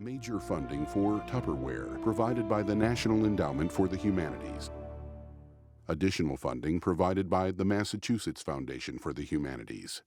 Major funding for Tupperware provided by the National Endowment for the Humanities. Additional funding provided by the Massachusetts Foundation for the Humanities.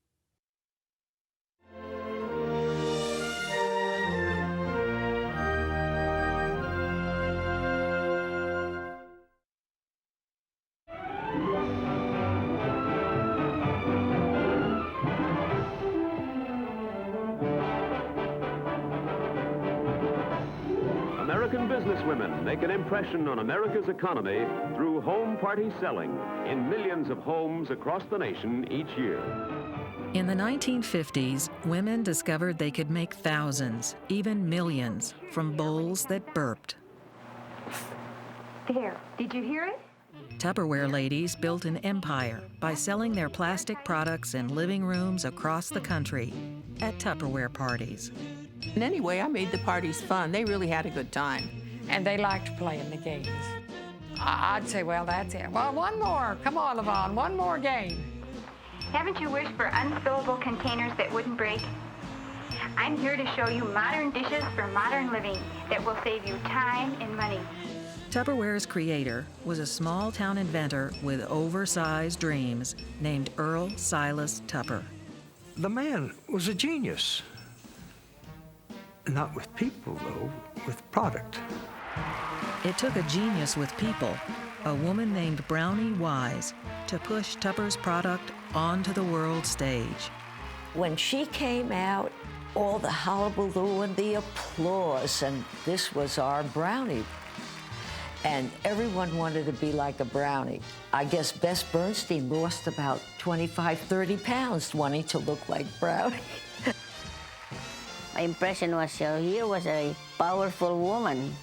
American businesswomen make an impression on America's economy through home party selling in millions of homes across the nation each year. In the 1950s, women discovered they could make thousands, even millions, from bowls that burped. There, did you hear it? Tupperware ladies built an empire by selling their plastic products in living rooms across the country at Tupperware parties. And anyway, I made the parties fun. They really had a good time. And they liked playing the games. I'd say, well, that's it. Well, one more. Come on, Levon, one more game. Haven't you wished for unfillable containers that wouldn't break? I'm here to show you modern dishes for modern living that will save you time and money. Tupperware's creator was a small-town inventor with oversized dreams named Earl Silas Tupper. The man was a genius. Not with people, though, with product. It took a genius with people, a woman named Brownie Wise, to push Tupper's product onto the world stage. When she came out, all the hullabaloo and the applause, and this was our Brownie. And everyone wanted to be like a Brownie. I guess Bess Bernstein lost about 25, 30 pounds wanting to look like Brownie. My impression was here was a powerful woman,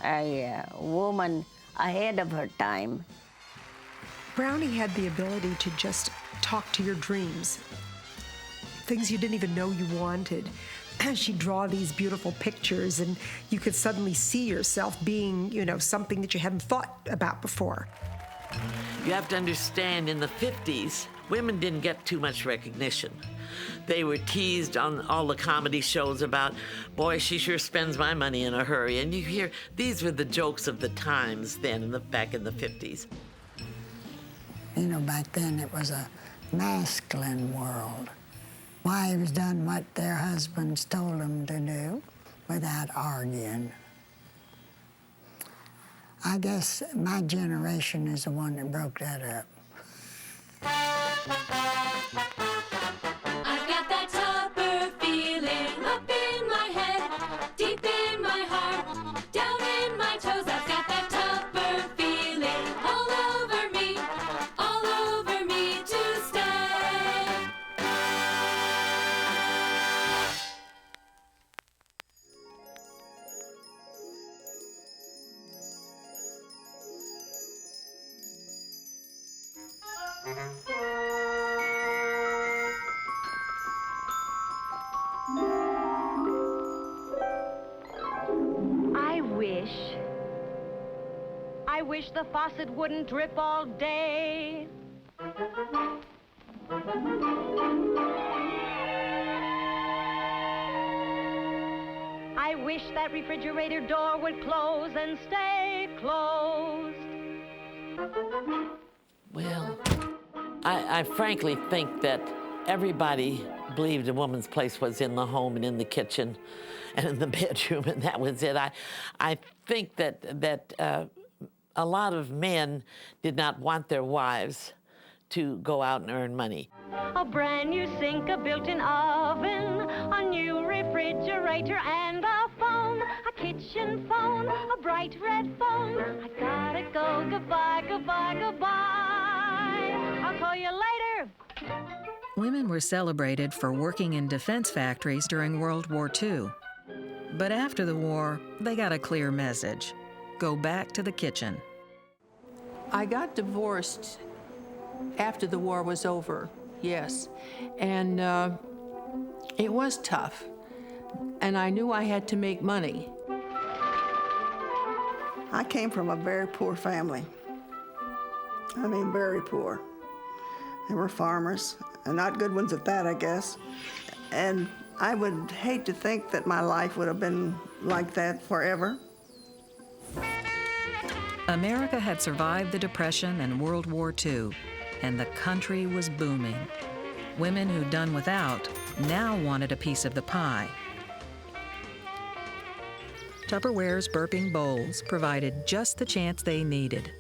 a woman ahead of her time. Brownie had the ability to just talk to your dreams, things you didn't even know you wanted. She'd draw these beautiful pictures, and you could suddenly see yourself being, something that you hadn't thought about before. You have to understand, in the 50s, women didn't get too much recognition. They were teased on all the comedy shows about, boy, she sure spends my money in a hurry. And you hear, these were the jokes of the times then, back in the 50s. Back then it was a masculine world. Wives done what their husbands told them to do without arguing. I guess my generation is the one that broke that up. I've got that Tupper feeling up in my head, deep in my heart, down in my toes. I've got that Tupper feeling all over me to stay. I wish the faucet wouldn't drip all day. I wish that refrigerator door would close and stay closed. Well, I frankly think that everybody believed a woman's place was in the home and in the kitchen and in the bedroom, and that was it. I think that a lot of men did not want their wives to go out and earn money. A brand new sink, a built-in oven, a new refrigerator and a phone, a kitchen phone, a bright red phone. I gotta go, goodbye, goodbye, goodbye. I'll call you later. Women were celebrated for working in defense factories during World War II. But after the war, they got a clear message. Go back to the kitchen. I got divorced after the war was over, yes. And it was tough. And I knew I had to make money. I came from a very poor family. I mean, very poor. They were farmers, and not good ones at that, I guess. And I would hate to think that my life would have been like that forever. America had survived the Depression and World War II, and the country was booming. Women who'd done without now wanted a piece of the pie. Tupperware's burping bowls provided just the chance they needed.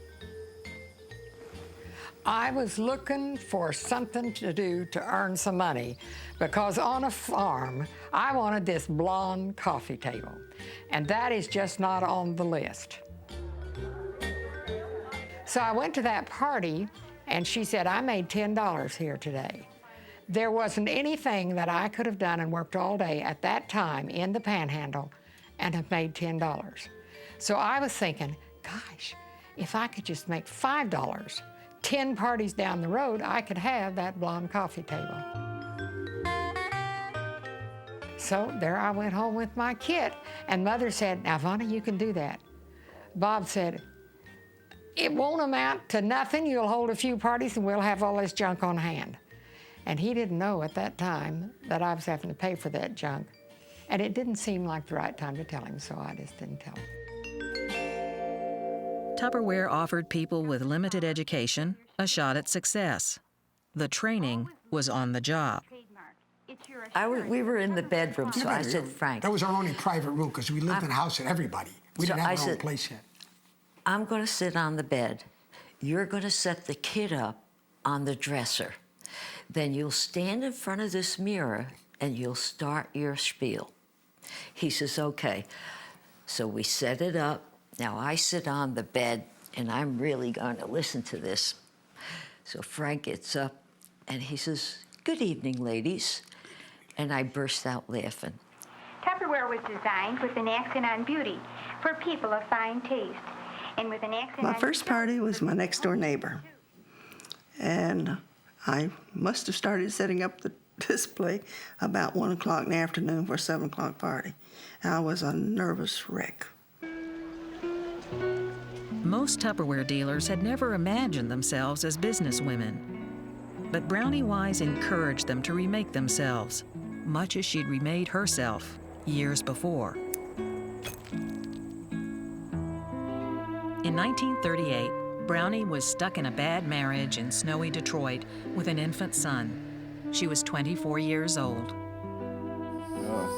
I was looking for something to do to earn some money because on a farm, I wanted this blonde coffee table, and that is just not on the list. So I went to that party, and she said, I made $10 here today. There wasn't anything that I could have done and worked all day at that time in the Panhandle and have made $10. So I was thinking, gosh, if I could just make $5, 10 parties down the road, I could have that blonde coffee table. So there I went home with my kit, and Mother said, now, Vonnie, you can do that. Bob said, it won't amount to nothing. You'll hold a few parties, and we'll have all this junk on hand. And he didn't know at that time that I was having to pay for that junk. And it didn't seem like the right time to tell him, so I just didn't tell him. Tupperware offered people with limited education a shot at success. The training was on the job. We were in the bedroom, so I said, Frank. That was our only private room because we lived in a house with everybody. We didn't have our own place yet. I'm going to sit on the bed. You're going to set the kid up on the dresser. Then you'll stand in front of this mirror and you'll start your spiel. He says, okay. So we set it up. Now I sit on the bed and I'm really going to listen to this. So Frank gets up and he says, good evening, ladies. And I burst out laughing. Tupperware was designed with an accent on beauty for people of fine taste. And with an accent My first party was my next door neighbor. And I must have started setting up the display about 1 o'clock in the afternoon for a 7 o'clock party. I was a nervous wreck. Most Tupperware dealers had never imagined themselves as businesswomen. But Brownie Wise encouraged them to remake themselves, much as she'd remade herself years before. In 1938, Brownie was stuck in a bad marriage in snowy Detroit with an infant son. She was 24 years old.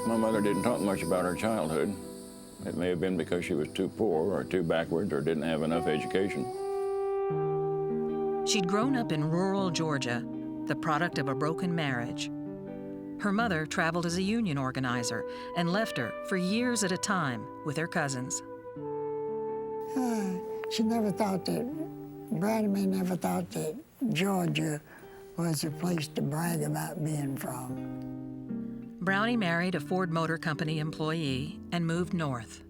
My mother didn't talk much about her childhood. It may have been because she was too poor or too backward or didn't have enough education. She'd grown up in rural Georgia, the product of a broken marriage. Her mother traveled as a union organizer and left her for years at a time with her cousins. She never thought that, Brownie never thought that Georgia was a place to brag about being from. Brownie married a Ford Motor Company employee and moved north.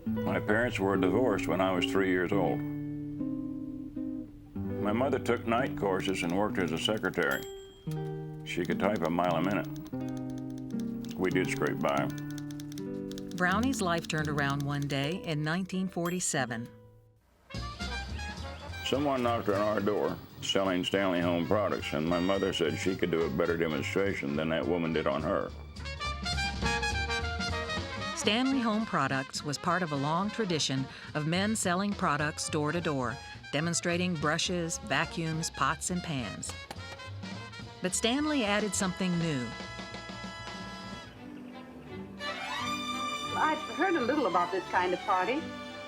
My parents were divorced when I was 3 years old. My mother took night courses and worked as a secretary. She could type a mile a minute. We did scrape by. Brownie's life turned around one day in 1947. Someone knocked on our door selling Stanley Home products, and my mother said she could do a better demonstration than that woman did on her. Stanley Home Products was part of a long tradition of men selling products door to door, demonstrating brushes, vacuums, pots, and pans. But Stanley added something new. I've heard a little about this kind of party,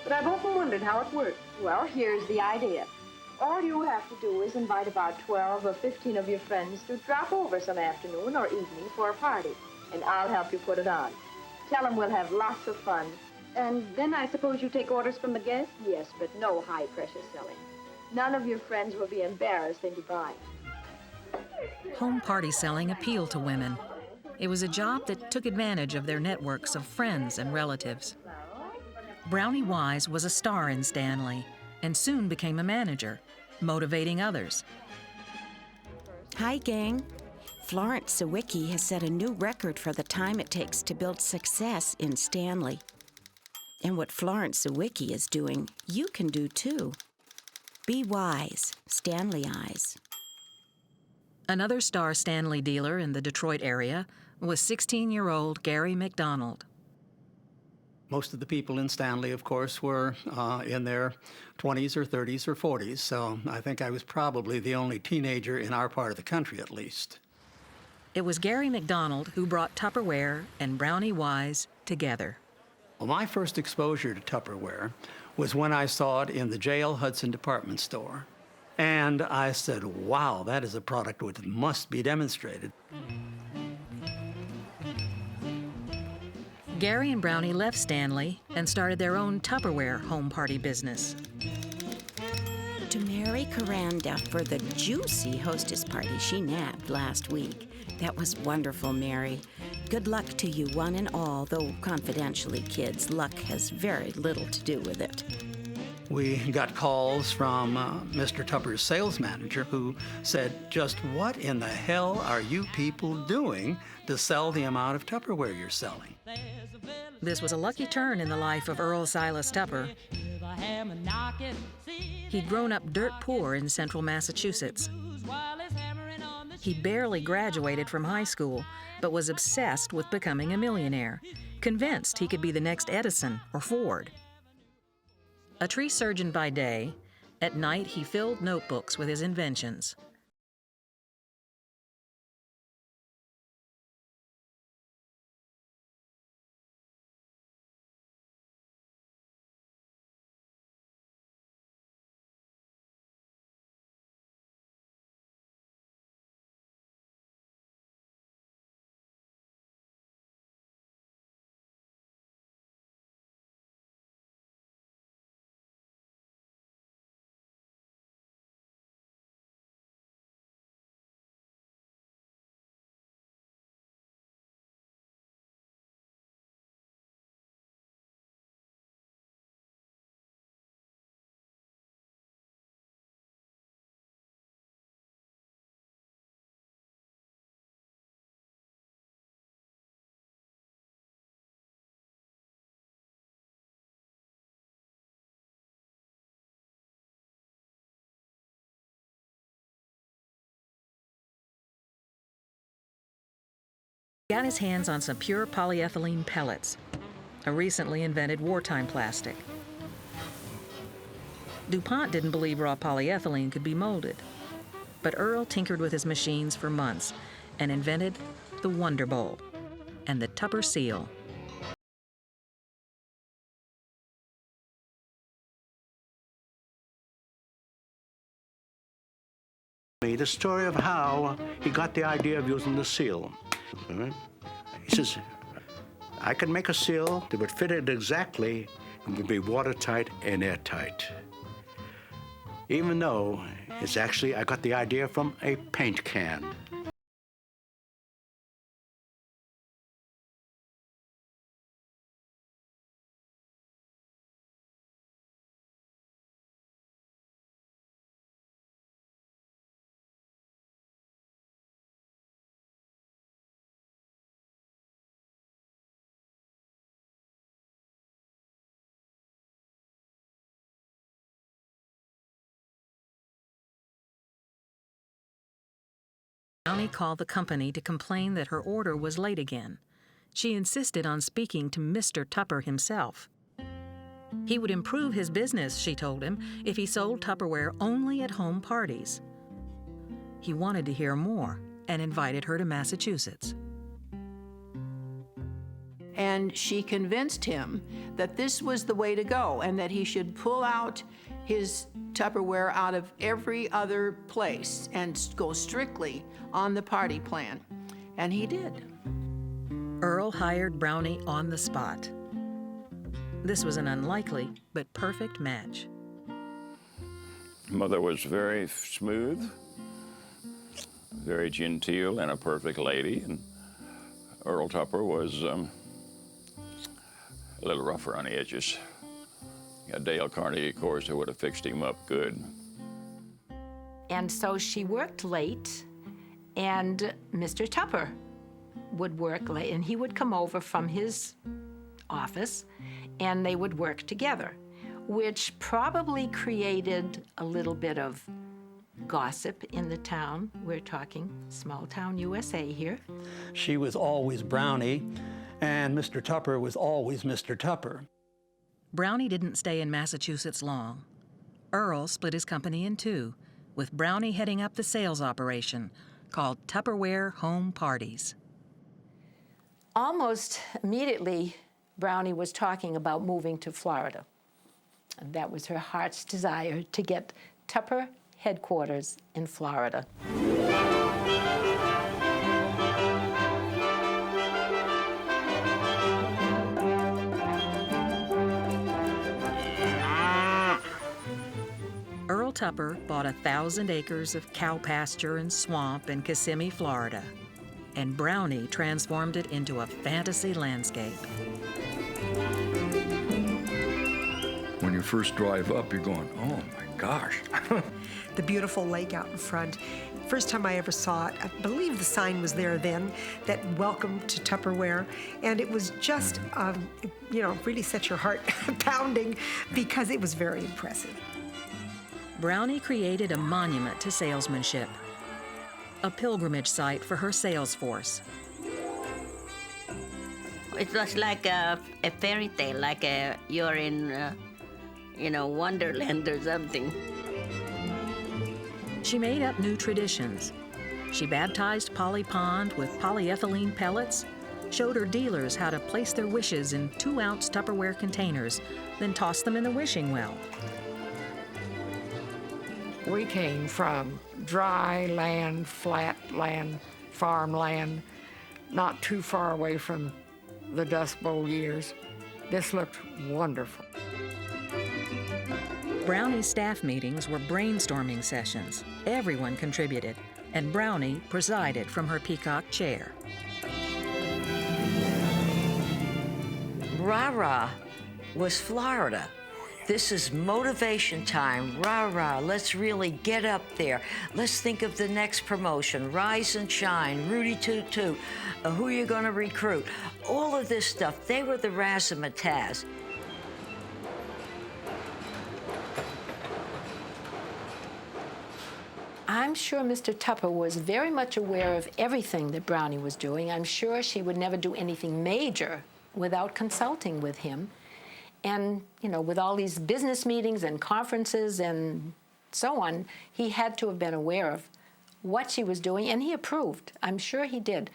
but I've often wondered how it works. Well, here's the idea. All you have to do is invite about 12 or 15 of your friends to drop over some afternoon or evening for a party, and I'll help you put it on. Tell them we'll have lots of fun. And then I suppose you take orders from the guests? Yes, but no high-pressure selling. None of your friends will be embarrassed into buying. Home party selling appealed to women. It was a job that took advantage of their networks of friends and relatives. Brownie Wise was a star in Stanley and soon became a manager, motivating others. Hi, gang. Florence Sawicki has set a new record for the time it takes to build success in Stanley. And what Florence Sawicki is doing, you can do too. Be wise, Stanley eyes. Another star Stanley dealer in the Detroit area was 16-year-old Gary Mcdonald. Most of the people in Stanley, of course, were in their 20s or 30s or 40s, so I think I was probably the only teenager in our part of the country, at least. It was Gary Mcdonald who brought Tupperware and Brownie Wise together. Well, my first exposure to Tupperware was when I saw it in the J.L. Hudson department store. And I said, wow, that is a product which must be demonstrated. Gary and Brownie left Stanley and started their own Tupperware home party business. To Mary Caranda for the juicy hostess party she nabbed last week. That was wonderful, Mary. Good luck to you, one and all, though confidentially, kids, luck has very little to do with it. We got calls from Mr. Tupper's sales manager who said, just what in the hell are you people doing to sell the amount of Tupperware you're selling? This was a lucky turn in the life of Earl Silas Tupper. He'd grown up dirt poor in central Massachusetts. He barely graduated from high school, but was obsessed with becoming a millionaire, convinced he could be the next Edison or Ford. A tree surgeon by day, at night he filled notebooks with his inventions. He got his hands on some pure polyethylene pellets, a recently invented wartime plastic. DuPont didn't believe raw polyethylene could be molded, but Earl tinkered with his machines for months and invented the Wonder Bowl and the Tupper seal. The story of how he got the idea of using the seal. He says, I could make a seal that would fit it exactly and would be watertight and airtight. Even though it's actually, I got the idea from a paint can. Brownie called the company to complain that her order was late again. She insisted on speaking to Mr. Tupper himself. He would improve his business, she told him, if he sold Tupperware only at home parties. He wanted to hear more and invited her to Massachusetts. And she convinced him that this was the way to go and that he should pull out his Tupperware out of every other place and go strictly on the party plan. And he did. Earl hired Brownie on the spot. This was an unlikely but perfect match. Mother was very smooth, very genteel, and a perfect lady. And Earl Tupper was a little rougher on the edges. Dale Carnegie, of course, would have fixed him up good. And so she worked late, and Mr. Tupper would work late, and he would come over from his office, and they would work together, which probably created a little bit of gossip in the town. We're talking small town USA here. She was always Brownie, and Mr. Tupper was always Mr. Tupper. Brownie didn't stay in Massachusetts long. Earl split his company in two, with Brownie heading up the sales operation called Tupperware Home Parties. Almost immediately, Brownie was talking about moving to Florida. And that was her heart's desire, to get Tupper headquarters in Florida. Earl Tupper bought 1,000 acres of cow pasture and swamp in Kissimmee, Florida, and Brownie transformed it into a fantasy landscape. When you first drive up, you're going, oh my gosh. The beautiful lake out in front. First time I ever saw it, I believe the sign was there then, that welcome to Tupperware. And it was just, really set your heart pounding because it was very impressive. Brownie created a monument to salesmanship, a pilgrimage site for her sales force. It was like a fairy tale, like you're in, Wonderland or something. She made up new traditions. She baptized Polly Pond with polyethylene pellets, showed her dealers how to place their wishes in 2-ounce Tupperware containers, then tossed them in the wishing well. We came from dry land, flat land, farmland, not too far away from the Dust Bowl years. This looked wonderful. Brownie's staff meetings were brainstorming sessions. Everyone contributed, and Brownie presided from her peacock chair. Rah-rah was Florida. This is motivation time. Rah-rah, let's really get up there. Let's think of the next promotion. Rise and shine, Rudy Toot Toot, who are you going to recruit? All of this stuff, they were the razzmatazz. I'm sure Mr. Tupper was very much aware of everything that Brownie was doing. I'm sure she would never do anything major without consulting with him. And, with all these business meetings and conferences and so on, he had to have been aware of what she was doing, and he approved. I'm sure he did.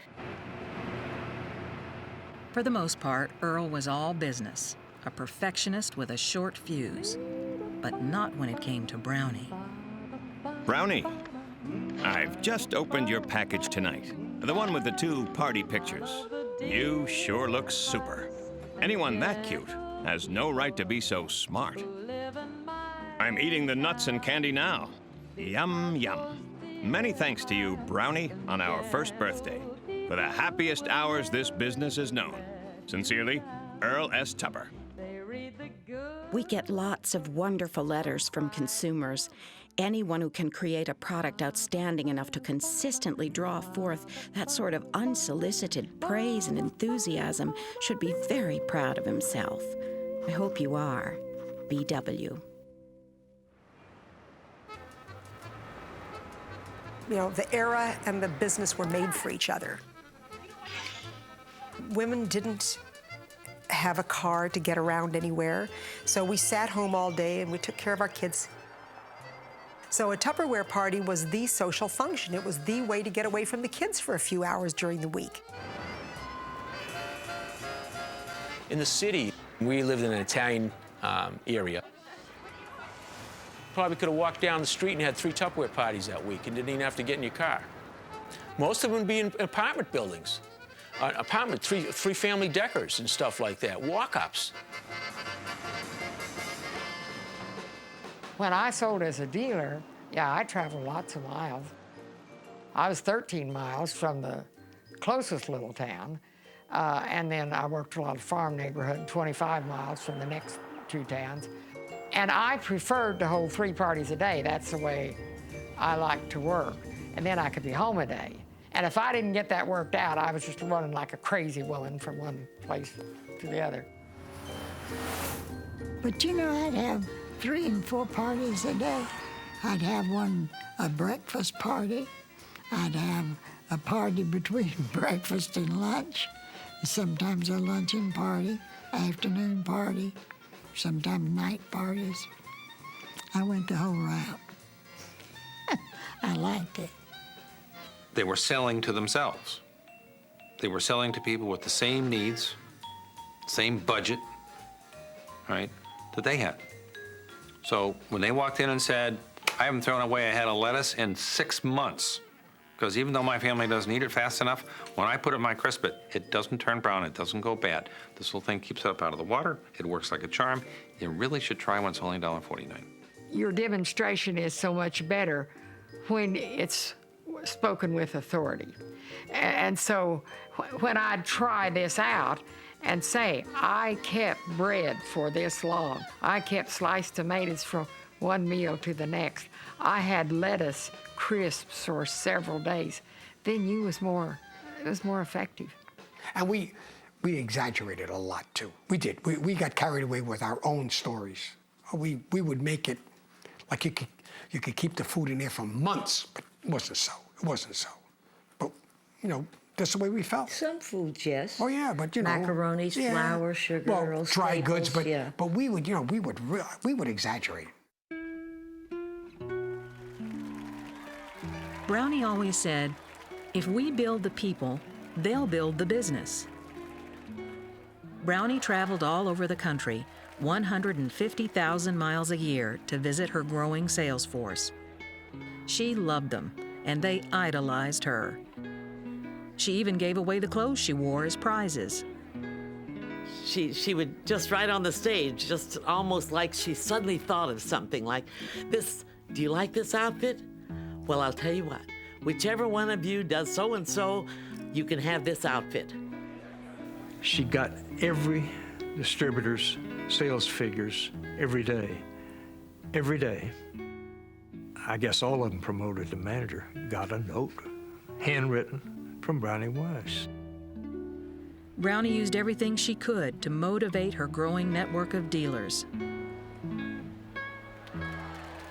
For the most part, Earl was all business, a perfectionist with a short fuse, but not when it came to Brownie. Brownie, I've just opened your package tonight. The one with the 2 party pictures. You sure look super. Anyone that cute has no right to be so smart. I'm eating the nuts and candy now. Yum, yum. Many thanks to you, Brownie, on our first birthday. For the happiest hours this business has known. Sincerely, Earl S. Tupper. We get lots of wonderful letters from consumers. Anyone who can create a product outstanding enough to consistently draw forth that sort of unsolicited praise and enthusiasm should be very proud of himself. I hope you are, BW. The era and the business were made for each other. Women didn't have a car to get around anywhere, so we sat home all day and we took care of our kids. So a Tupperware party was the social function. It was the way to get away from the kids for a few hours during the week. In the city, we lived in an Italian area. Probably could have walked down the street and had 3 Tupperware parties that week and didn't even have to get in your car. Most of them would be in apartment buildings. Three family deckers and stuff like that, walk-ups. When I sold as a dealer, I traveled lots of miles. I was 13 miles from the closest little town, and then I worked a lot of farm neighborhood, 25 miles from the next 2 towns. And I preferred to hold 3 parties a day. That's the way I liked to work. And then I could be home a day. And if I didn't get that worked out, I was just running like a crazy woman from one place to the other. But I'd have 3 and 4 parties a day. I'd have a breakfast party. I'd have a party between breakfast and lunch. Sometimes a luncheon party, afternoon party, sometimes night parties. I went the whole route. I liked it. They were selling to themselves. They were selling to people with the same needs, same budget, right, that they had. So when they walked in and said, I haven't thrown away a head of lettuce in 6 months, because even though my family doesn't eat it fast enough, when I put it in my Crispet, it doesn't turn brown, it doesn't go bad. This little thing keeps it up out of the water, it works like a charm. You really should try one, it's only $1.49. Your demonstration is so much better when it's spoken with authority. And so when I try this out and say, I kept bread for this long, I kept sliced tomatoes from one meal to the next, I had lettuce crisps for several days, then it was more effective. And we exaggerated a lot too. We did. We got carried away with our own stories. We would make it like you could keep the food in there for months, but it wasn't so. It wasn't so. But, you know, that's the way we felt. Some foods, yes. Oh yeah, but you know, macaronis, flour, sugar, well, dry goods, but yeah. But we would, you know, we would exaggerate. Brownie always said, if we build the people, they'll build the business. Brownie traveled all over the country, 150,000 miles a year, to visit her growing sales force. She loved them, and they idolized her. She even gave away the clothes she wore as prizes. She would just right on the stage, just almost like she suddenly thought of something like, this, do you like this outfit? Well, I'll tell you what, whichever one of you does so-and-so, you can have this outfit. She got every distributor's sales figures every day. Every day. I guess all of them promoted the manager got a note, handwritten from Brownie Wise. Brownie used everything she could to motivate her growing network of dealers.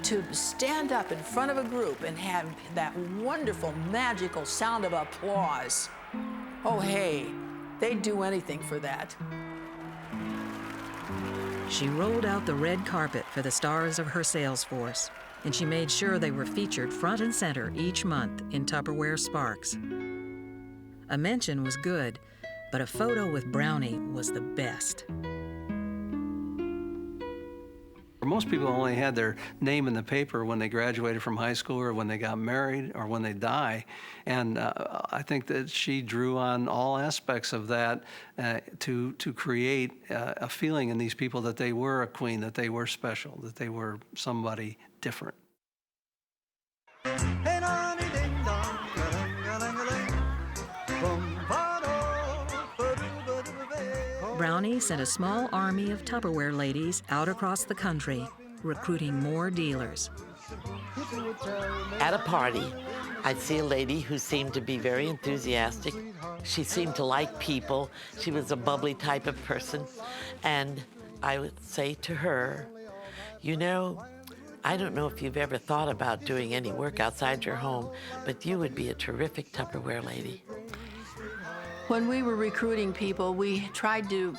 To stand up in front of a group and have that wonderful, magical sound of applause. Oh, hey, they'd do anything for that. She rolled out the red carpet for the stars of her sales force, and she made sure they were featured front and center each month in Tupperware Sparks. A mention was good, but a photo with Brownie was the best. Most people only had their name in the paper when they graduated from high school or when they got married or when they die. And I think that she drew on all aspects of that to create a feeling in these people that they were a queen, that they were special, that they were somebody different. Brownie sent a small army of Tupperware ladies out across the country, recruiting more dealers. At a party, I'd see a lady who seemed to be very enthusiastic. She seemed to like people. She was a bubbly type of person. And I would say to her, you know, I don't know if you've ever thought about doing any work outside your home, but you would be a terrific Tupperware lady. When we were recruiting people, we tried to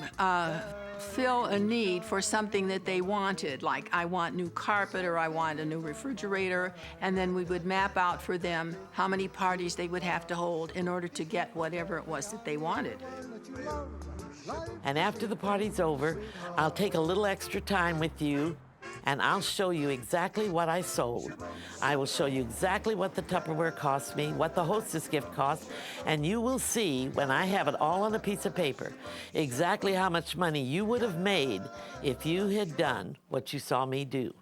fill a need for something that they wanted, like I want new carpet or I want a new refrigerator, and then we would map out for them how many parties they would have to hold in order to get whatever it was that they wanted. And after the party's over, I'll take a little extra time with you, and I'll show you exactly what I sold. I will show you exactly what the Tupperware cost me, what the hostess gift cost, and you will see, when I have it all on a piece of paper, exactly how much money you would have made if you had done what you saw me do.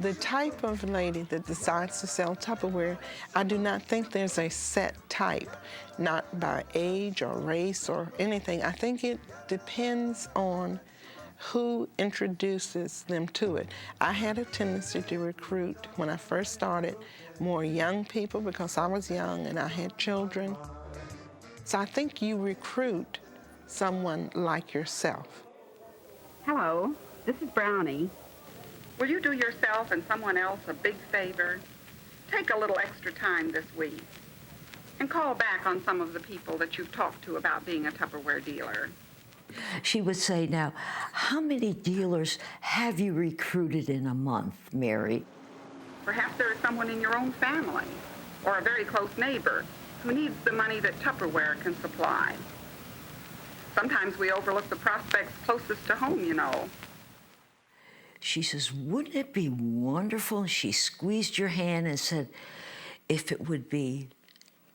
The type of lady that decides to sell Tupperware, I do not think there's a set type, not by age or race or anything. I think it depends on who introduces them to it. I had a tendency to recruit, when I first started, more young people because I was young and I had children. So I think you recruit someone like yourself. Hello, this is Brownie. will you do yourself and someone else a big favor? Take a little extra time this week and call back on some of the people that you've talked to about being a Tupperware dealer. She would say, now, how many dealers have you recruited in a month, Mary? Perhaps there is someone in your own family or a very close neighbor who needs the money that Tupperware can supply. Sometimes we overlook the prospects closest to home, you know. She says, wouldn't it be wonderful? She squeezed your hand and said, if it would be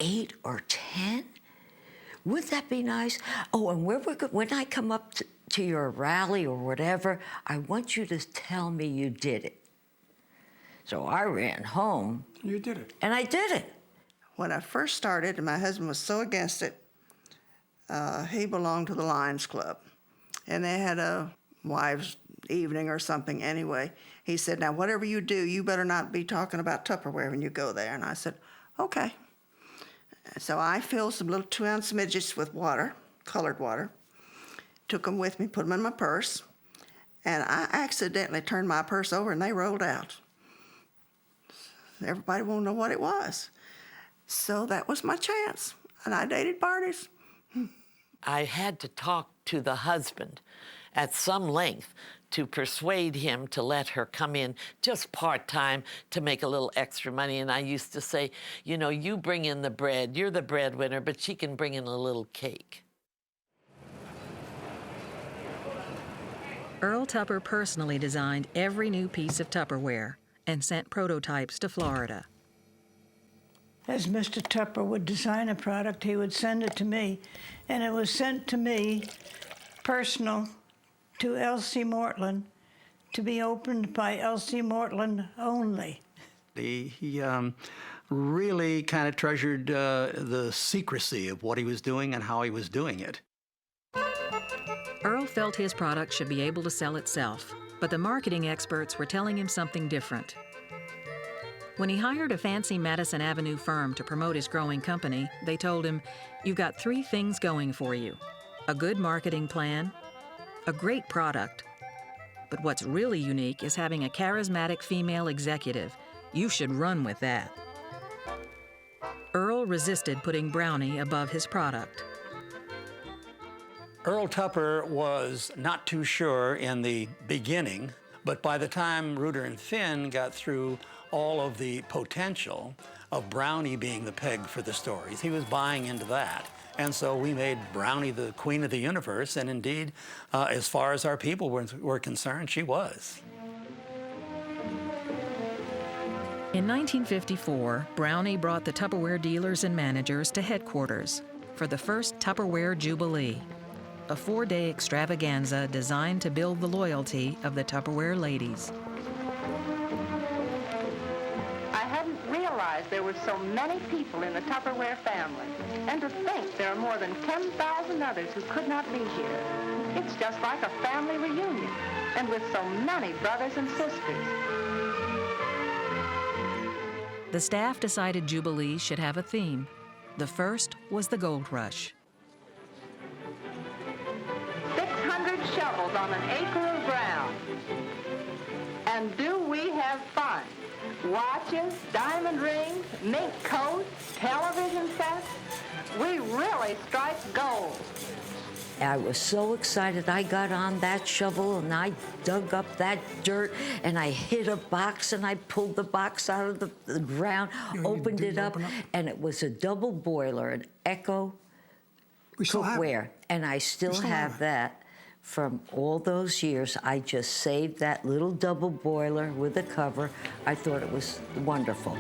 8 or 10, would that be nice? Oh, and when I come up to your rally or whatever, I want you to tell me you did it. So I ran home. You did it. And I did it. When I first started, and my husband was so against it, he belonged to the Lions Club. And they had a wives' evening or something anyway. He said, now, whatever you do, you better not be talking about Tupperware when you go there. And I said, okay. So I filled some little 2-ounce midgets with water, colored water, took them with me, put them in my purse, and I accidentally turned my purse over and they rolled out. Everybody won't know what it was. So that was my chance, and I dated parties. I had to talk to the husband at some length to persuade him to let her come in just part-time to make a little extra money. And I used to say, you know, you bring in the bread, you're the breadwinner, but she can bring in a little cake. Earl Tupper personally designed every new piece of Tupperware and sent prototypes to Florida. As Mr. Tupper would design a product, he would send it to me, and it was sent to me, personal, to Elsie Mortland, to be opened by Elsie Mortland only. He really kind of treasured the secrecy of what he was doing and how he was doing it. Earl felt his product should be able to sell itself, but the marketing experts were telling him something different. When he hired a fancy Madison Avenue firm to promote his growing company, they told him, you've got 3 things going for you: a good marketing plan, a great product, but what's really unique is having a charismatic female executive. You should run with that. Earl resisted putting Brownie above his product. Earl Tupper was not too sure in the beginning, but by the time Reuter and Finn got through all of the potential of Brownie being the peg for the stories, he was buying into that. And so we made Brownie the queen of the universe, and indeed, as far as our people were concerned, she was. In 1954, Brownie brought the Tupperware dealers and managers to headquarters for the first Tupperware Jubilee, a 4-day extravaganza designed to build the loyalty of the Tupperware ladies. I hadn't realized there were so many people in the Tupperware family, and to think there are more than 10,000 others who could not be here. It's just like a family reunion, and with so many brothers and sisters. The staff decided Jubilee should have a theme. The first was the gold rush. 600 shovels on an acre of ground. And do we have fun? Watches, diamond rings, mink coats, television sets. We really strike gold. I was so excited. I got on that shovel and I dug up that dirt and I hit a box and I pulled the box out of the ground, opened it up, and it was a double boiler, an Echo cookware. And I still have that from all those years. I just saved that little double boiler with a cover. I thought it was wonderful.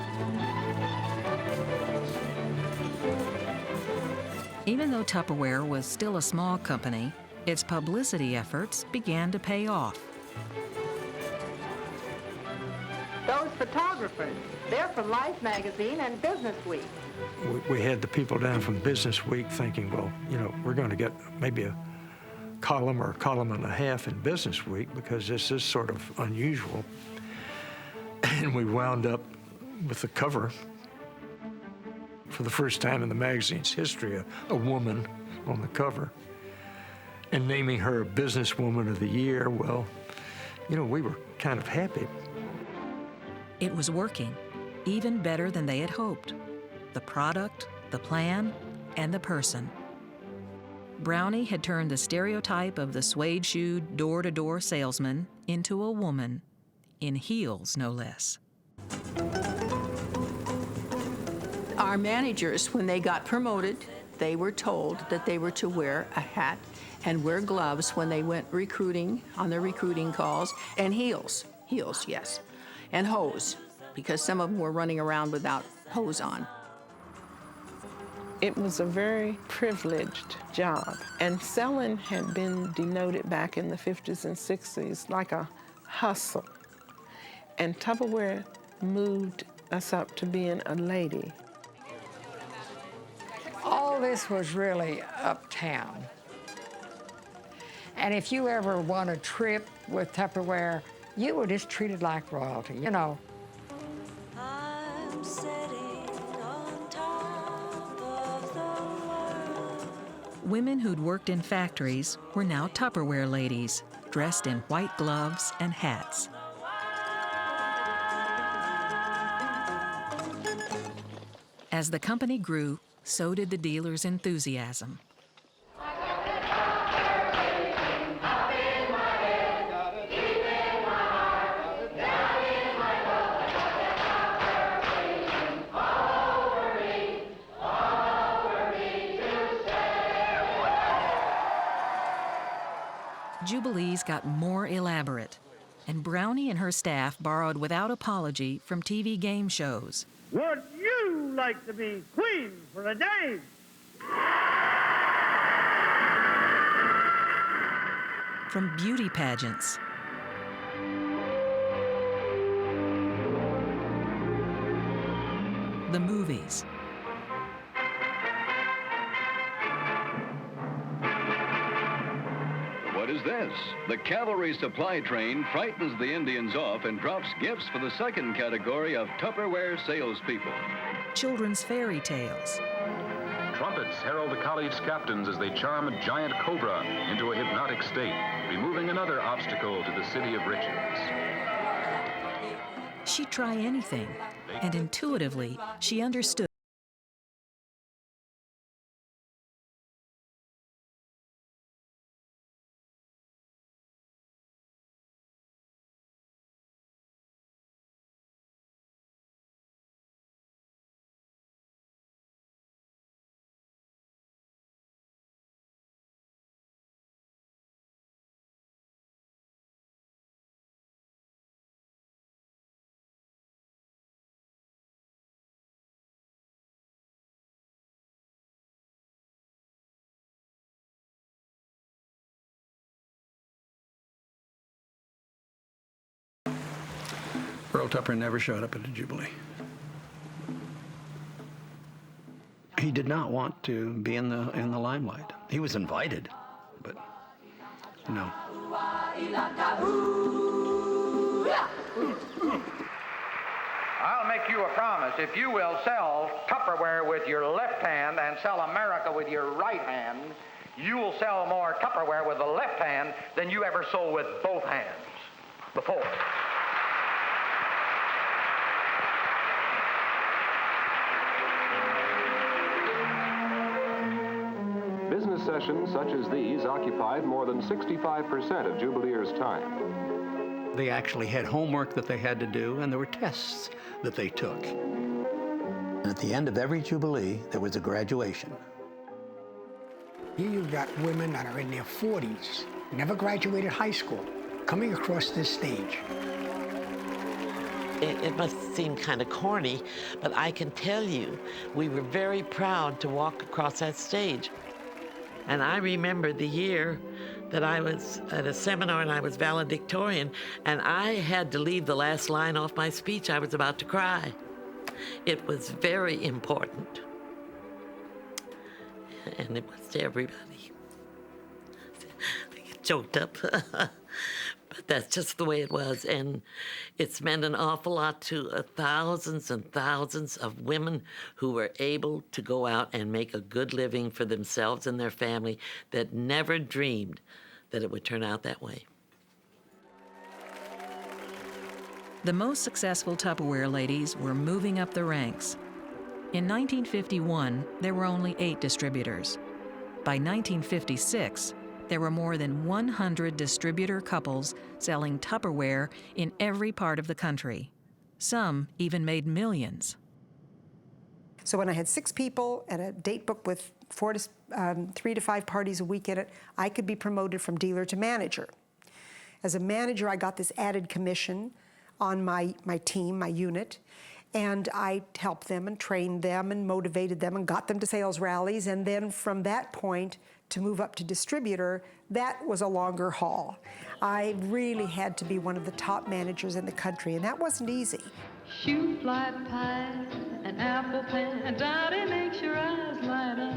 Even though Tupperware was still a small company, its publicity efforts began to pay off. Those photographers, they're from Life magazine and Business Week. We had the people down from Business Week thinking, well, you know, we're going to get maybe a column or a column and a half in Business Week because this is sort of unusual. And we wound up with the cover. For the first time in the magazine's history, a woman on the cover, and naming her Businesswoman of the Year. Well, we were kind of happy. It was working, even better than they had hoped. The product, the plan, and the person. Brownie had turned the stereotype of the suede-shoed, door-to-door salesman into a woman, in heels no less. Our managers, when they got promoted, they were told that they were to wear a hat and wear gloves when they went recruiting, on their recruiting calls, and heels, yes, and hose, because some of them were running around without hose on. It was a very privileged job, and selling had been denoted back in the 50s and 60s like a hustle. And Tupperware moved us up to being a lady. All this was really uptown. And if you ever won a trip with Tupperware, you were just treated like royalty, you know. I'm sitting on top of the world. Women who'd worked in factories were now Tupperware ladies, dressed in white gloves and hats. As the company grew, so did the dealers' enthusiasm. Jubilees got more elaborate, and Brownie and her staff borrowed without apology from TV game shows. Would you like to be queen for a day? From beauty pageants, the movies, What is this? The cavalry supply train frightens the Indians off and drops gifts for the second category of Tupperware salespeople. children's fairy tales, Trumpets herald the college captains as they charm a giant cobra into a hypnotic state, removing another obstacle to the city of riches. she'd try anything, and intuitively, she understood Earl Tupper never showed up at a Jubilee. He did not want to be in the limelight. He was invited, but no. I'll make you a promise. If you will sell Tupperware with your left hand and sell America with your right hand, you will sell more Tupperware with the left hand than you ever sold with both hands before. Business sessions such as these occupied more than 65% of Jubileers' time. They actually had homework that they had to do, and there were tests that they took. And at the end of every Jubilee, there was a graduation. Here you've got women that are in their 40s, never graduated high school, coming across this stage. It must seem kind of corny, but I can tell you, we were very proud to walk across that stage. And I remember the year that I was at a seminar and I was valedictorian, and I had to leave the last line off my speech. I was about to cry. It was very important. And it was to everybody. I get choked up. But that's just the way it was. And it's meant an awful lot to thousands and thousands of women who were able to go out and make a good living for themselves and their family that never dreamed that it would turn out that way. The most successful Tupperware ladies were moving up the ranks. In 1951, there were only 8 distributors. By 1956, there were more than 100 distributor couples selling Tupperware in every part of the country. Some even made millions. So when I had 6 people and a date book with 3 to 5 parties a week in it, I could be promoted from dealer to manager. As a manager, I got this added commission on my team, my unit, and I helped them and trained them and motivated them and got them to sales rallies. And then from that point to move up to distributor, that was a longer haul. I really had to be one of the top managers in the country, and that wasn't easy. Shoe fly pie, an apple pen, Dottie makes your eyes light up.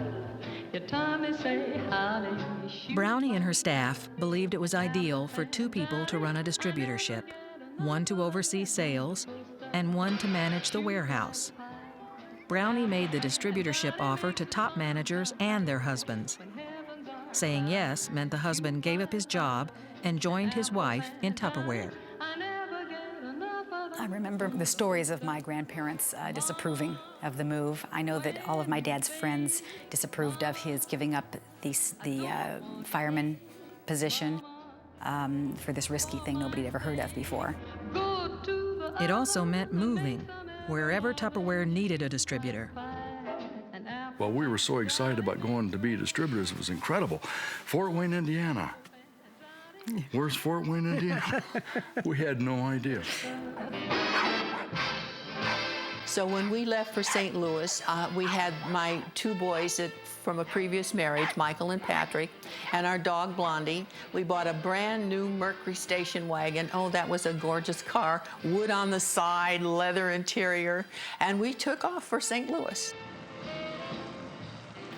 Your Tommy say holly. Brownie and her staff believed it was ideal for 2 people to run a distributorship, one to oversee sales and one to manage the warehouse. Brownie made the distributorship offer to top managers and their husbands. Saying yes meant the husband gave up his job and joined his wife in Tupperware. I remember the stories of my grandparents disapproving of the move. I know that all of my dad's friends disapproved of his giving up the fireman position for this risky thing nobody had ever heard of before. It also meant moving, wherever Tupperware needed a distributor. Well, we were so excited about going to be distributors, it was incredible. Fort Wayne, Indiana. Where's Fort Wayne, Indiana? We had no idea. So when we left for St. Louis, we had my 2 boys from a previous marriage, Michael and Patrick, and our dog Blondie. We bought a brand new Mercury station wagon. Oh, that was a gorgeous car. Wood on the side, leather interior, and we took off for St. Louis.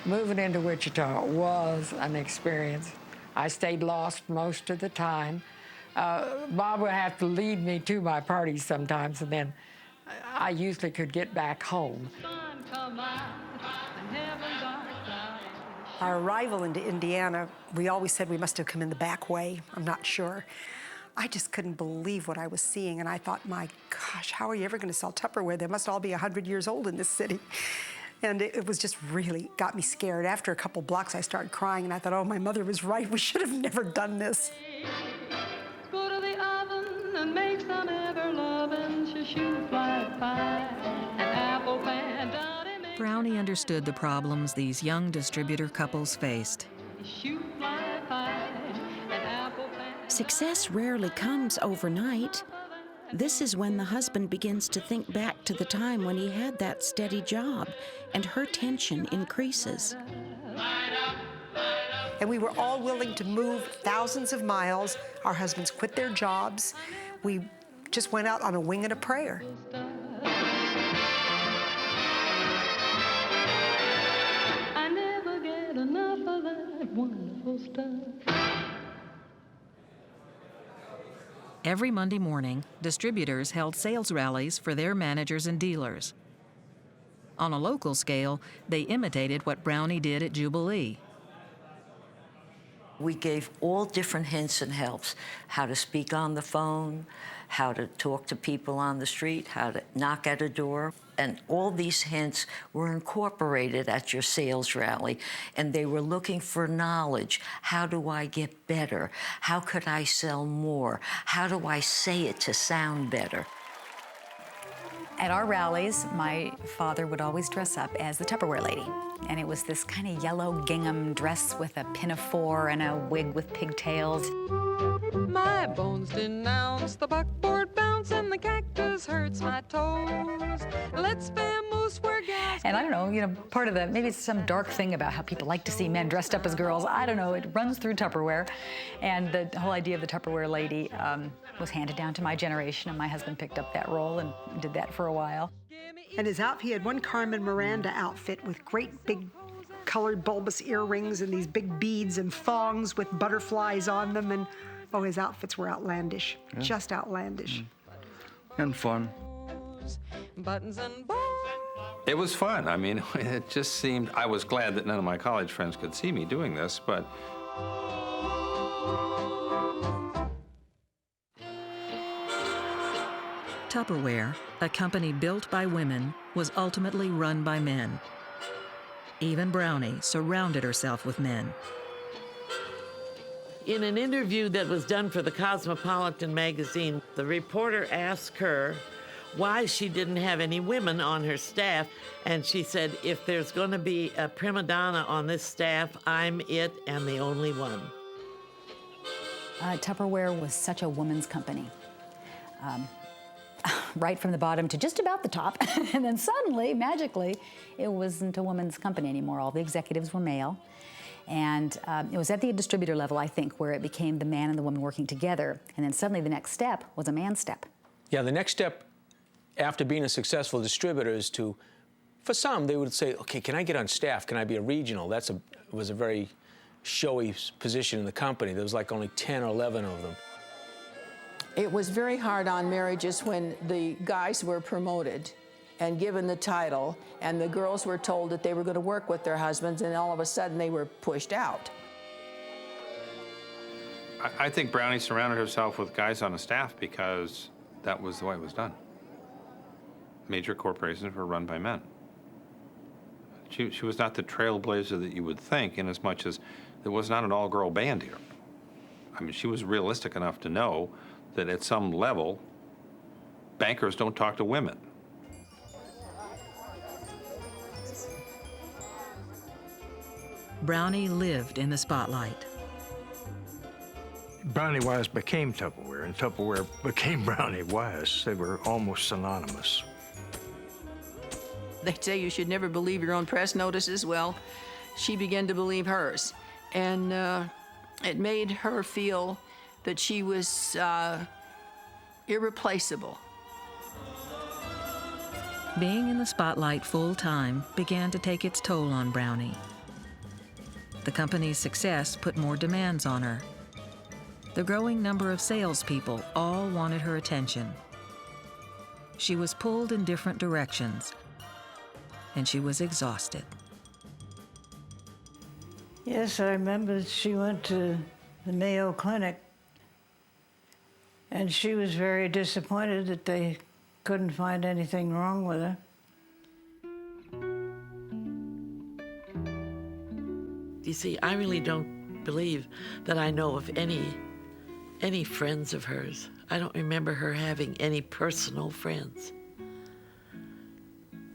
Moving into Wichita was an experience. I stayed lost most of the time. Bob would have to lead me to my parties sometimes, and then I usually could get back home. Our arrival into Indiana, we always said we must have come in the back way. I'm not sure. I just couldn't believe what I was seeing, and I thought, my gosh, how are you ever going to sell Tupperware? They must all be 100 years old in this city. And it was just really got me scared. After a couple blocks, I started crying, and I thought, oh, my mother was right. We should have never done this. Go to the oven and make some ever-loving shoe fly pie, an apple pan, Dottie makes Brownie understood the problems these young distributor couples faced. shoe fly pie, an apple pan. Success rarely comes overnight. This is when the husband begins to think back to the time when he had that steady job, and her tension increases. And we were all willing to move thousands of miles. Our husbands quit their jobs. We just went out on a wing and a prayer. I never get enough of that wonderful stuff. Every Monday morning, distributors held sales rallies for their managers and dealers. On a local scale, they imitated what Brownie did at Jubilee. We gave all different hints and helps, how to speak on the phone, how to talk to people on the street, how to knock at a door. And all these hints were incorporated at your sales rally, and they were looking for knowledge. How do I get better? How could I sell more? How do I say it to sound better? At our rallies, my father would always dress up as the Tupperware lady. And it was this kind of yellow gingham dress with a pinafore and a wig with pigtails. My bones denounce the buckboard bounce and the cactus hurts my toes. Let's vamoose where gas. And I don't know, part of maybe it's some dark thing about how people like to see men dressed up as girls. I don't know, it runs through Tupperware. And the whole idea of the Tupperware lady was handed down to my generation, and my husband picked up that role and did that for a while. And his outfit, he had one Carmen Miranda outfit with great big colored bulbous earrings and these big beads and thongs with butterflies on them. And oh, his outfits were outlandish, just outlandish. And fun. Buttons and It was fun. I mean, it just seemed, I was glad that none of my college friends could see me doing this, but Tupperware, a company built by women, was ultimately run by men. Even Brownie surrounded herself with men. In an interview that was done for the Cosmopolitan magazine, the reporter asked her why she didn't have any women on her staff, and she said, if there's going to be a prima donna on this staff, I'm it and the only one. Tupperware was such a woman's company. Right from the bottom to just about the top, and then suddenly, magically, it wasn't a woman's company anymore. All the executives were male. And it was at the distributor level, I think, where it became the man and the woman working together. And then suddenly the next step was a man's step. Yeah, the next step after being a successful distributor is to, for some, they would say, okay, can I get on staff? Can I be a regional? That was a very showy position in the company. There was like only 10 or 11 of them. It was very hard on marriages when the guys were promoted and given the title, and the girls were told that they were going to work with their husbands, and all of a sudden they were pushed out. I think Brownie surrounded herself with guys on the staff because that was the way it was done. Major corporations were run by men. She was not the trailblazer that you would think, in as much as there was not an all-girl band here. I mean, she was realistic enough to know that at some level, bankers don't talk to women. Brownie lived in the spotlight. Brownie Wise became Tupperware, and Tupperware became Brownie Wise. They were almost synonymous. They say you should never believe your own press notices. Well, she began to believe hers. And it made her feel that she was irreplaceable. Being in the spotlight full time began to take its toll on Brownie. The company's success put more demands on her. The growing number of salespeople all wanted her attention. She was pulled in different directions, and she was exhausted. Yes, I remember she went to the Mayo Clinic, and she was very disappointed that they couldn't find anything wrong with her. You see, I really don't believe that I know of any friends of hers. I don't remember her having any personal friends.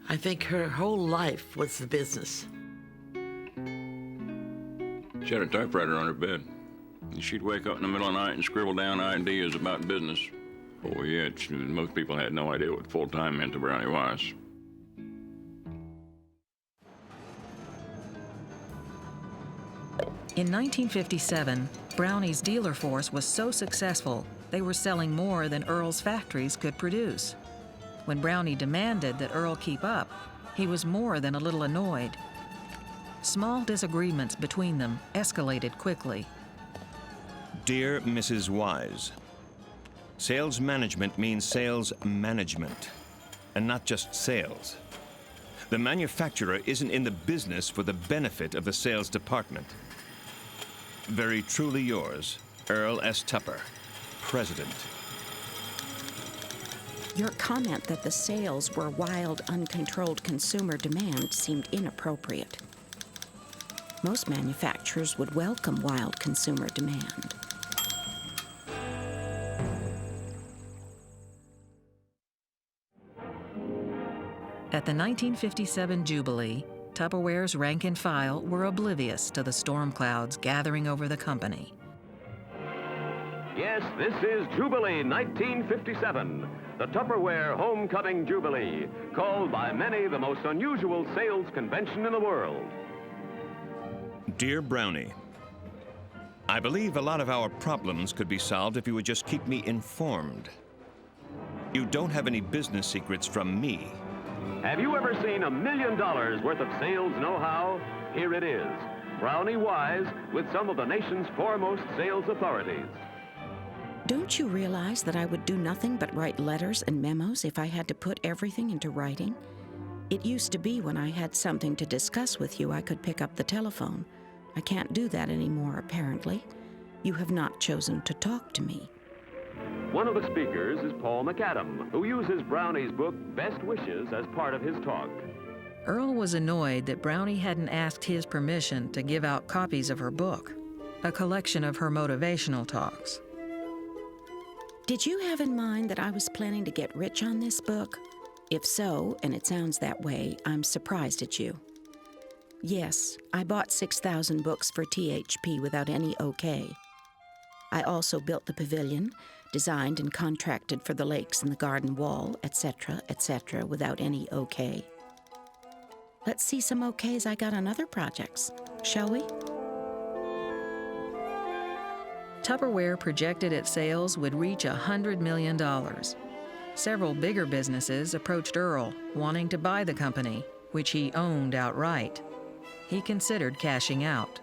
I think her whole life was the business. She had a typewriter on her bed. And she'd wake up in the middle of the night and scribble down ideas about business. Oh, yeah, most people had no idea what full-time meant to Brownie Wise. In 1957, Brownie's dealer force was so successful, they were selling more than Earl's factories could produce. When Brownie demanded that Earl keep up, he was more than a little annoyed. Small disagreements between them escalated quickly. Dear Mrs. Wise, sales management means sales management, and not just sales. The manufacturer isn't in the business for the benefit of the sales department. Very truly yours, Earl S. Tupper, President. Your comment that the sales were wild, uncontrolled consumer demand seemed inappropriate. Most manufacturers would welcome wild consumer demand. At the 1957 Jubilee, Tupperware's rank and file were oblivious to the storm clouds gathering over the company. Yes, this is Jubilee 1957, the Tupperware Homecoming Jubilee, called by many the most unusual sales convention in the world. Dear Brownie, I believe a lot of our problems could be solved if you would just keep me informed. You don't have any business secrets from me. Have you ever seen $1 million worth of sales know-how? Here it is, Brownie Wise with some of the nation's foremost sales authorities. Don't you realize that I would do nothing but write letters and memos if I had to put everything into writing? It used to be when I had something to discuss with you, I could pick up the telephone. I can't do that anymore, apparently. You have not chosen to talk to me. One of the speakers is Paul McAdam, who uses Brownie's book, Best Wishes, as part of his talk. Earl was annoyed that Brownie hadn't asked his permission to give out copies of her book, a collection of her motivational talks. Did you have in mind that I was planning to get rich on this book? If so, and it sounds that way, I'm surprised at you. Yes, I bought 6,000 books for THP without any okay. I also built the pavilion, designed and contracted for the lakes and the garden wall, etc., without any okay. Let's see some okays I got on other projects, shall we? Tupperware projected its sales would reach $100 million. Several bigger businesses approached Earl, wanting to buy the company, which he owned outright. He considered cashing out.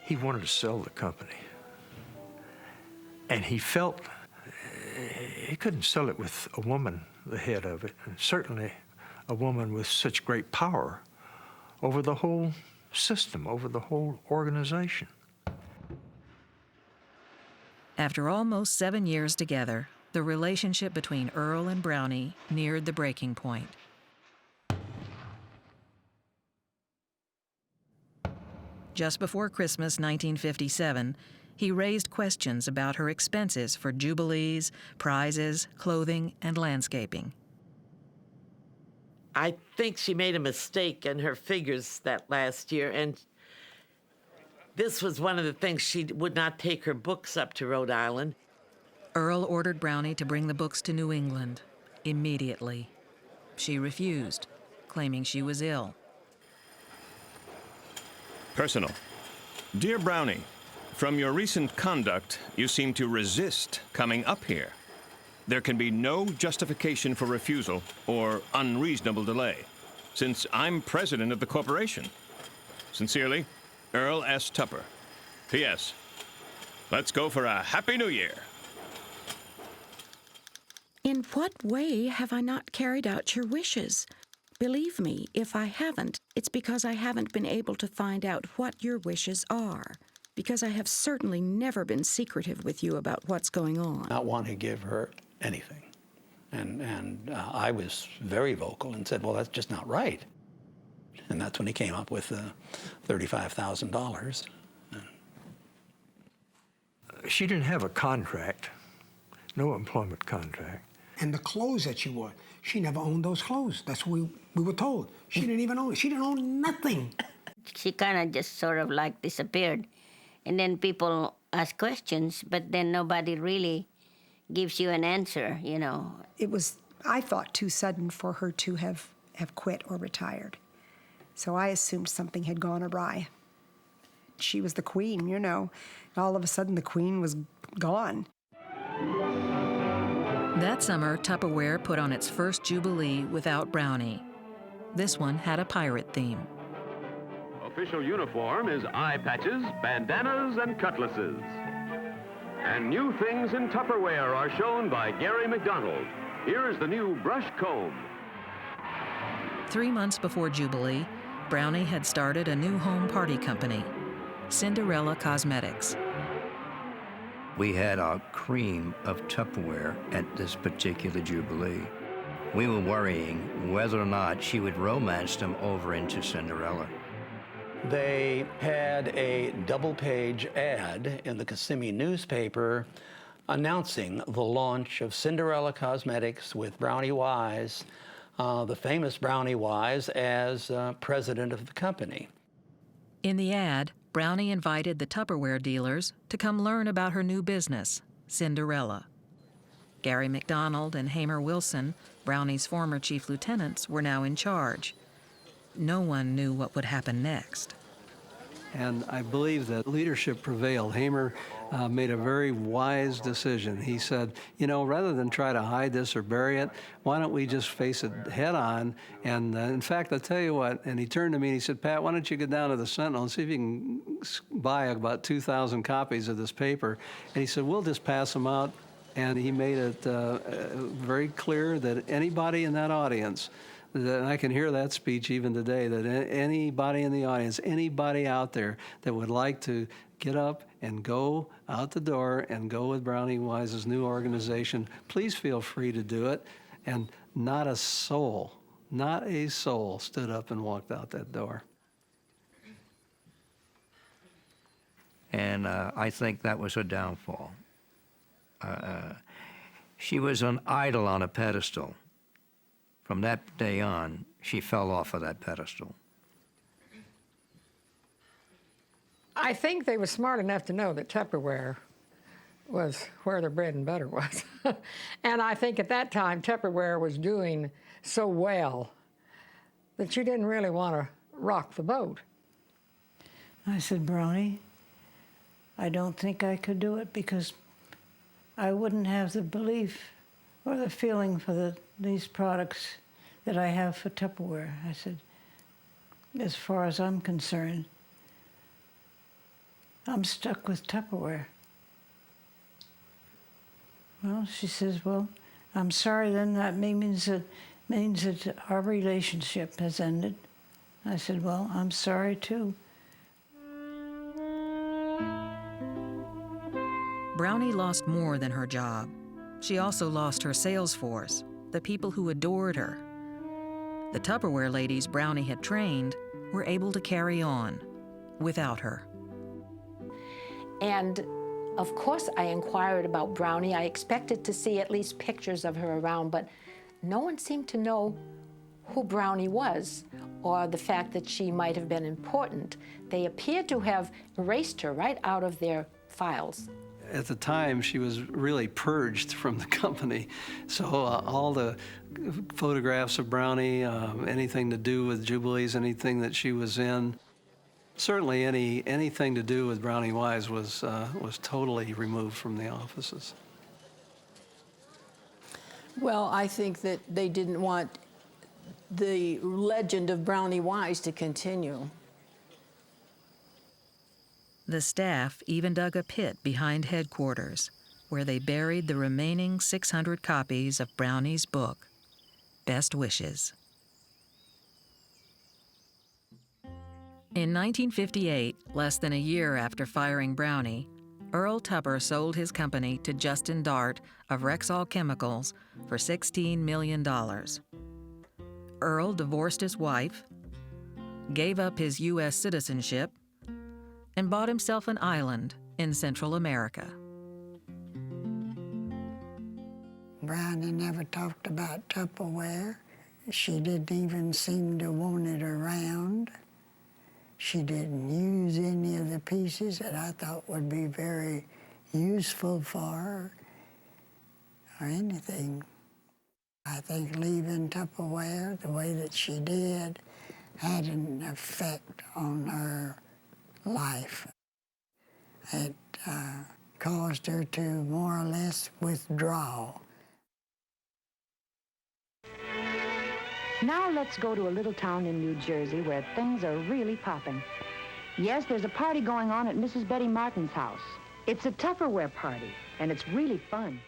He wanted to sell the company. And he felt he couldn't sell it with a woman the head of it, and certainly a woman with such great power over the whole system, over the whole organization. After almost 7 years together, the relationship between Earl and Brownie neared the breaking point. Just before Christmas 1957, he raised questions about her expenses for jubilees, prizes, clothing, and landscaping. I think she made a mistake in her figures that last year, and this was one of the things. She would not take her books up to Rhode Island. Earl ordered Brownie to bring the books to New England immediately. She refused, claiming she was ill. Personal. Dear Brownie, from your recent conduct, you seem to resist coming up here. There can be no justification for refusal or unreasonable delay, since I'm president of the corporation. Sincerely, Earl S. Tupper. P.S. Let's go for a Happy New Year. In what way have I not carried out your wishes? Believe me, if I haven't, it's because I haven't been able to find out what your wishes are. Because I have certainly never been secretive with you about what's going on. Not want to give her anything. And I was very vocal and said, well, that's just not right. And that's when he came up with $35,000. She didn't have a contract, no employment contract. And the clothes that she wore, she never owned those clothes. That's what we were told. She didn't even own it. She didn't own nothing. She kind of just sort of like disappeared. And then people ask questions, but then nobody really gives you an answer, you know. It was, I thought, too sudden for her to have quit or retired. So I assumed something had gone awry. She was the queen, you know. And all of a sudden, the queen was gone. That summer, Tupperware put on its first Jubilee without Brownie. This one had a pirate theme. Official uniform is eye patches, bandanas, and cutlasses. And new things in Tupperware are shown by Gary Mcdonald. Here is the new brush comb. 3 months before Jubilee, Brownie had started a new home party company, Cinderella Cosmetics. We had a cream of Tupperware at this particular Jubilee. We were worrying whether or not she would romance them over into Cinderella. They had a double-page ad in the Kissimmee newspaper announcing the launch of Cinderella Cosmetics with Brownie Wise, the famous Brownie Wise, as president of the company. In the ad, Brownie invited the Tupperware dealers to come learn about her new business, Cinderella. Gary McDonald and Hamer Wilson, Brownie's former chief lieutenants, were now in charge. No one knew what would happen next. And I believe that leadership prevailed. Hamer made a very wise decision. He said, you know, rather than try to hide this or bury it, why don't we just face it head on? And in fact, I'll tell you what, and he turned to me and he said, Pat, why don't you go down to the Sentinel and see if you can buy about 2,000 copies of this paper? And he said, we'll just pass them out. And he made it very clear that anybody in that audience And I can hear that speech even today, that anybody in the audience, anybody out there that would like to get up and go out the door and go with Brownie Wise's new organization, please feel free to do it. And not a soul stood up and walked out that door. And I think that was her downfall. She was an idol on a pedestal. From that day on, she fell off of that pedestal. I think they were smart enough to know that Tupperware was where their bread and butter was. And I think at that time, Tupperware was doing so well that you didn't really want to rock the boat. I said, Brownie, I don't think I could do it because I wouldn't have the belief or the feeling for these products that I have for Tupperware. I said, as far as I'm concerned, I'm stuck with Tupperware. Well, she says, well, I'm sorry then, that means that our relationship has ended. I said, well, I'm sorry too. Brownie lost more than her job. She also lost her sales force, the people who adored her. The Tupperware ladies Brownie had trained were able to carry on without her. And of course I inquired about Brownie. I expected to see at least pictures of her around, but no one seemed to know who Brownie was or the fact that she might have been important. They appeared to have erased her right out of their files. At the time, she was really purged from the company. So all the photographs of Brownie, anything to do with Jubilees, anything that she was in, certainly anything to do with Brownie Wise was totally removed from the offices. Well, I think that they didn't want the legend of Brownie Wise to continue. The staff even dug a pit behind headquarters, where they buried the remaining 600 copies of Brownie's book, Best Wishes. In 1958, less than a year after firing Brownie, Earl Tupper sold his company to Justin Dart of Rexall Chemicals for $16 million. Earl divorced his wife, gave up his U.S. citizenship, and bought himself an island in Central America. Brownie never talked about Tupperware. She didn't even seem to want it around. She didn't use any of the pieces that I thought would be very useful for her or anything. I think leaving Tupperware the way that she did had an effect on her life. It caused her to more or less withdraw. Now let's go to a little town in New Jersey where things are really popping. Yes, there's a party going on at Mrs. Betty Martin's house. It's a Tupperware party, and it's really fun.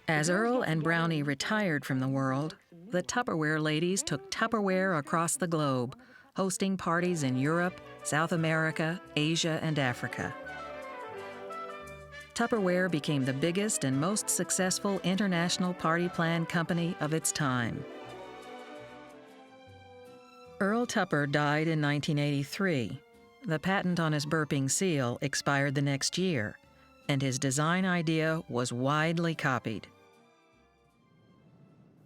As Earl and Brownie retired from the world, the Tupperware ladies took Tupperware across the globe, hosting parties in Europe, South America, Asia, and Africa. Tupperware became the biggest and most successful international party plan company of its time. Earl Tupper died in 1983. The patent on his burping seal expired the next year, and his design idea was widely copied.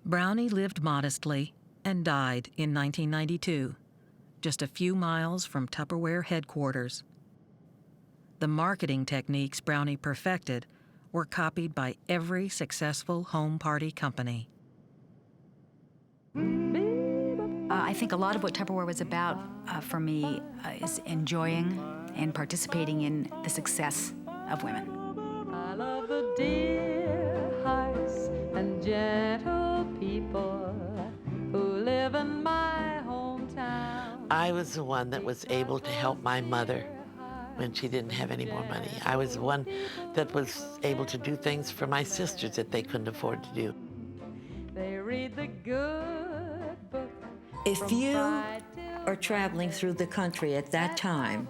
Brownie lived modestly and died in 1992, just a few miles from Tupperware headquarters. The marketing techniques Brownie perfected were copied by every successful home party company. I think a lot of what Tupperware was about for me is enjoying and participating in the success of women. I love the dear hearts and gentle people who live in my hometown. I was the one that was able to help my mother when she didn't have any more money. I was the one that was able to do things for my sisters that they couldn't afford to do. They read the good book If you are traveling through the country at that time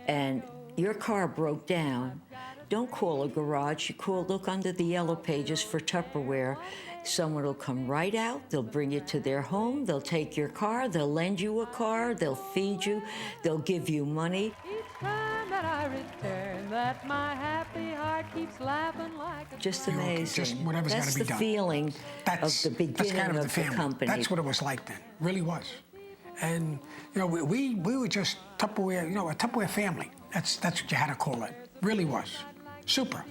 and your car broke down, don't call a garage. Look under the yellow pages for Tupperware. Someone will come right out, they'll bring you to their home, they'll take your car, they'll lend you a car, they'll feed you, they'll give you money. Each time that I return, that my happy heart keeps laughing like a Just amazing. Just whatever's got to be done. That's the feeling of the beginning kind of of the company. That's what it was like then, really was. And, you know, we were just Tupperware, you know, a Tupperware family. That's what you had to call it. Really was. Super.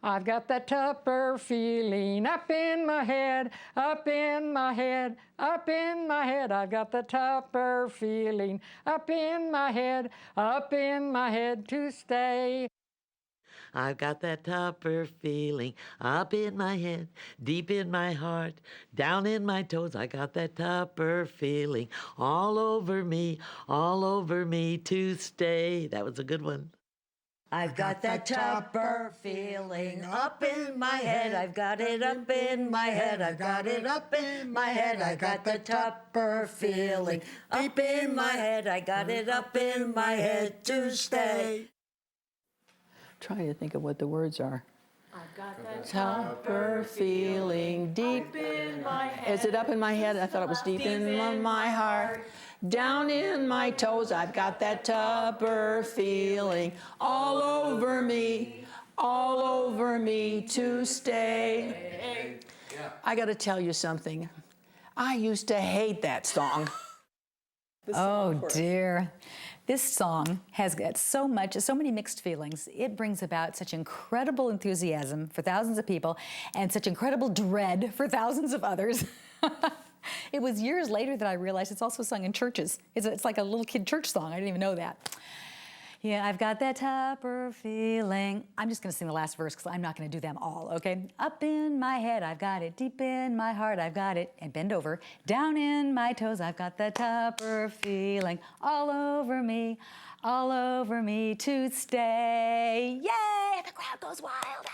I've got that Tupper feeling up in my head, up in my head, up in my head. I've got the Tupper feeling up in my head to stay. I've got that Tupper feeling up in my head, deep in my heart, down in my toes. I got that Tupper feeling all over me to stay. That was a good one. I've got that Tupper feeling up in my head. I've got it up in my head. I've got it up in my head. I got the Tupper feeling up in my head. I got it up in my head to stay. Trying to think of what the words are. I've got that Tupper feeling deep in my head. Is it up in my head? I thought it was deep in my heart. Down in my toes, I've got that Tupper feeling all over me to stay. I got to tell you something. I used to hate that song. Oh dear. This song has got so many mixed feelings. It brings about such incredible enthusiasm for thousands of people and such incredible dread for thousands of others. It was years later that I realized it's also sung in churches. It's like a little kid church song. I didn't even know that. Yeah, I've got that Tupper feeling. I'm just going to sing the last verse because I'm not going to do them all, okay? Up in my head, I've got it. Deep in my heart, I've got it. And bend over. Down in my toes, I've got that Tupper feeling all over me to stay. Yay! And the crowd goes wild.